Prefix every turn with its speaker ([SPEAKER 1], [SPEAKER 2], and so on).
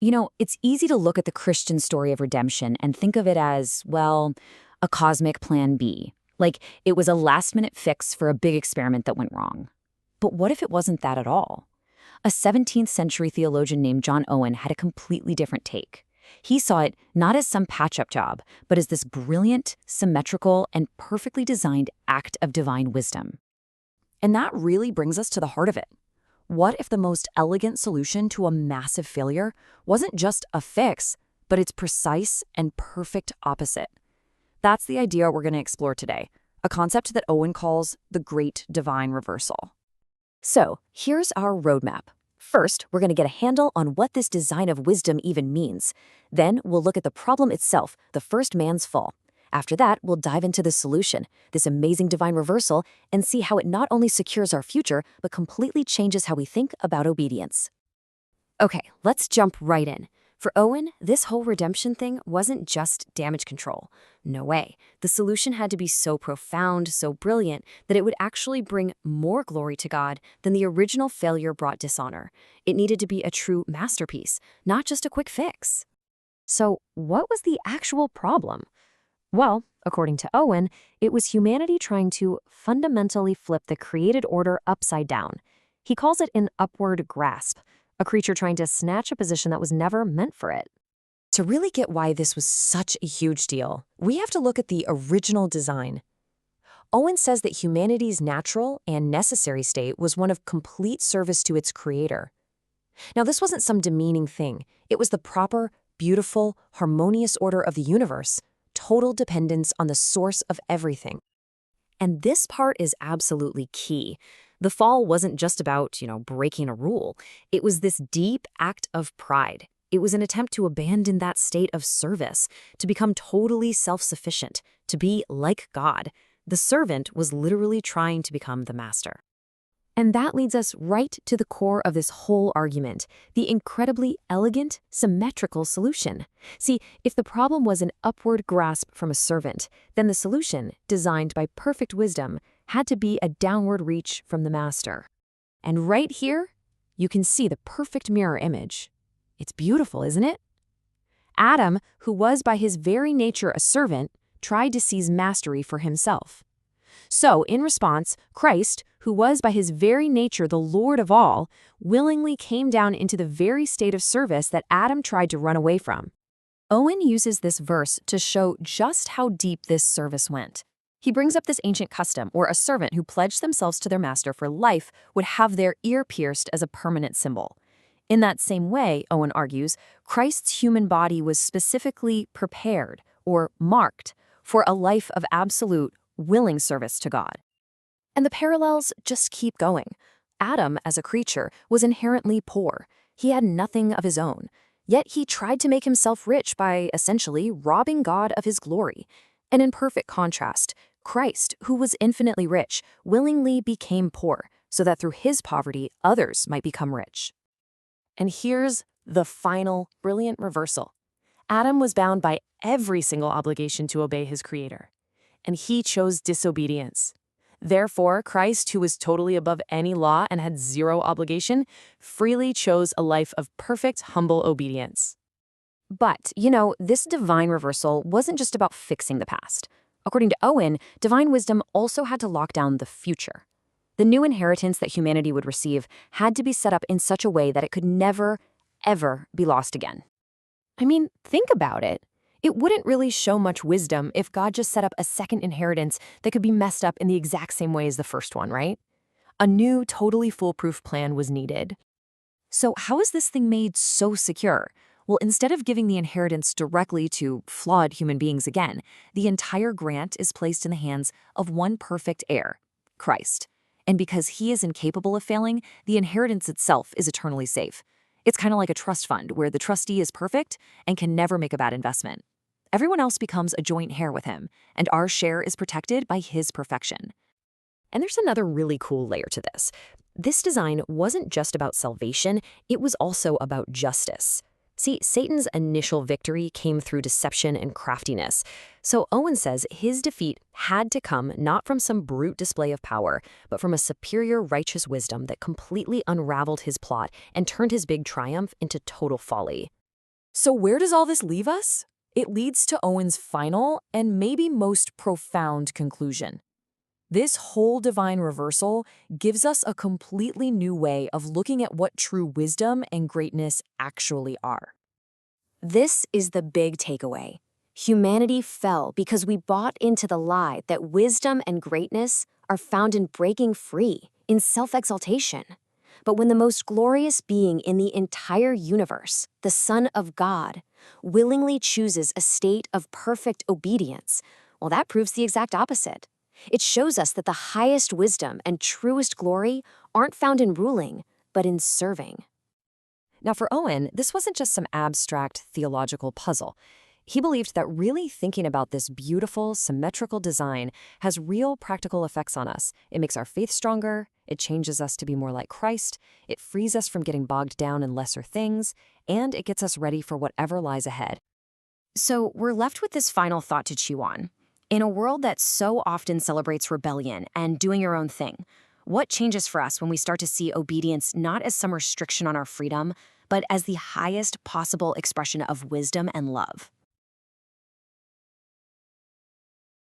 [SPEAKER 1] It's easy to look at the Christian story of redemption and think of it as, well, a cosmic plan B. Like it was a last-minute fix for a big experiment that went wrong. But what if it wasn't that at all? A 17th century theologian named John Owen had a completely different take. He saw it not as some patch-up job, but as this brilliant, symmetrical, and perfectly designed act of divine wisdom. And that really brings us to the heart of it. What if the most elegant solution to a massive failure wasn't just a fix, but its precise and perfect opposite? That's the idea we're going to explore today, a concept that Owen calls the Great Divine Reversal. So, here's our roadmap. First, we're going to get a handle on what this design of wisdom even means. Then, we'll look at the problem itself, the first man's fall. After that, we'll dive into the solution, this amazing divine reversal, and see how it not only secures our future, but completely changes how we think about obedience. Okay, let's jump right in. For Owen, this whole redemption thing wasn't just damage control. No way. The solution had to be so profound, so brilliant, that it would actually bring more glory to God than the original failure brought dishonor. It needed to be a true masterpiece, not just a quick fix. So, what was the actual problem? Well, according to Owen, it was humanity trying to fundamentally flip the created order upside down. He calls it an upward grasp, a creature trying to snatch a position that was never meant for it. To really get why this was such a huge deal, we have to look at the original design. Owen says that humanity's natural and necessary state was one of complete service to its creator. Now, this wasn't some demeaning thing. It was the proper, beautiful, harmonious order of the universe, total dependence on the source of everything. And this part is absolutely key. The fall wasn't just about, breaking a rule. It was this deep act of pride. It was an attempt to abandon that state of service, to become totally self-sufficient, to be like God. The servant was literally trying to become the master. And that leads us right to the core of this whole argument, the incredibly elegant, symmetrical solution. See, if the problem was an upward grasp from a servant, then the solution, designed by perfect wisdom, had to be a downward reach from the master. And right here, you can see the perfect mirror image. It's beautiful, isn't it? Adam, who was by his very nature a servant, tried to seize mastery for himself. So, in response, Christ, who was by his very nature the Lord of all, willingly came down into the very state of service that Adam tried to run away from. Owen uses this verse to show just how deep this service went. He brings up this ancient custom where a servant who pledged themselves to their master for life would have their ear pierced as a permanent symbol. In that same way, Owen argues, Christ's human body was specifically prepared, or marked, for a life of absolute, willing service to God. And the parallels just keep going. Adam, as a creature, was inherently poor. He had nothing of his own. Yet he tried to make himself rich by, essentially, robbing God of his glory. And in perfect contrast, Christ, who was infinitely rich, willingly became poor, so that through his poverty, others might become rich. And here's the final brilliant reversal. Adam was bound by every single obligation to obey his creator, and he chose disobedience. Therefore, Christ, who was totally above any law and had zero obligation, freely chose a life of perfect, humble obedience. But, this divine reversal wasn't just about fixing the past. According to Owen, divine wisdom also had to lock down the future. The new inheritance that humanity would receive had to be set up in such a way that it could never, ever be lost again. I mean, think about it. It wouldn't really show much wisdom if God just set up a second inheritance that could be messed up in the exact same way as the first one, right? A new, totally foolproof plan was needed. So how is this thing made so secure? Well, instead of giving the inheritance directly to flawed human beings again, the entire grant is placed in the hands of one perfect heir, Christ. And because he is incapable of failing, the inheritance itself is eternally safe. It's kind of like a trust fund where the trustee is perfect and can never make a bad investment. Everyone else becomes a joint heir with him, and our share is protected by his perfection. And there's another really cool layer to this. This design wasn't just about salvation, it was also about justice. See, Satan's initial victory came through deception and craftiness. So Owen says his defeat had to come not from some brute display of power, but from a superior righteous wisdom that completely unraveled his plot and turned his big triumph into total folly.
[SPEAKER 2] So where does all this leave us? It leads to Owen's final and maybe most profound conclusion. This whole divine reversal gives us a completely new way of looking at what true wisdom and greatness actually are.
[SPEAKER 3] This is the big takeaway. Humanity fell because we bought into the lie that wisdom and greatness are found in breaking free, in self-exaltation. But when the most glorious being in the entire universe, the Son of God, willingly chooses a state of perfect obedience, well, that proves the exact opposite. It shows us that the highest wisdom and truest glory aren't found in ruling, but in serving.
[SPEAKER 4] Now, for Owen, this wasn't just some abstract theological puzzle. He believed that really thinking about this beautiful, symmetrical design has real practical effects on us. It makes our faith stronger, it changes us to be more like Christ, it frees us from getting bogged down in lesser things, and it gets us ready for whatever lies ahead.
[SPEAKER 1] So we're left with this final thought to chew on. In a world that so often celebrates rebellion and doing your own thing, what changes for us when we start to see obedience not as some restriction on our freedom, but as the highest possible expression of wisdom and love?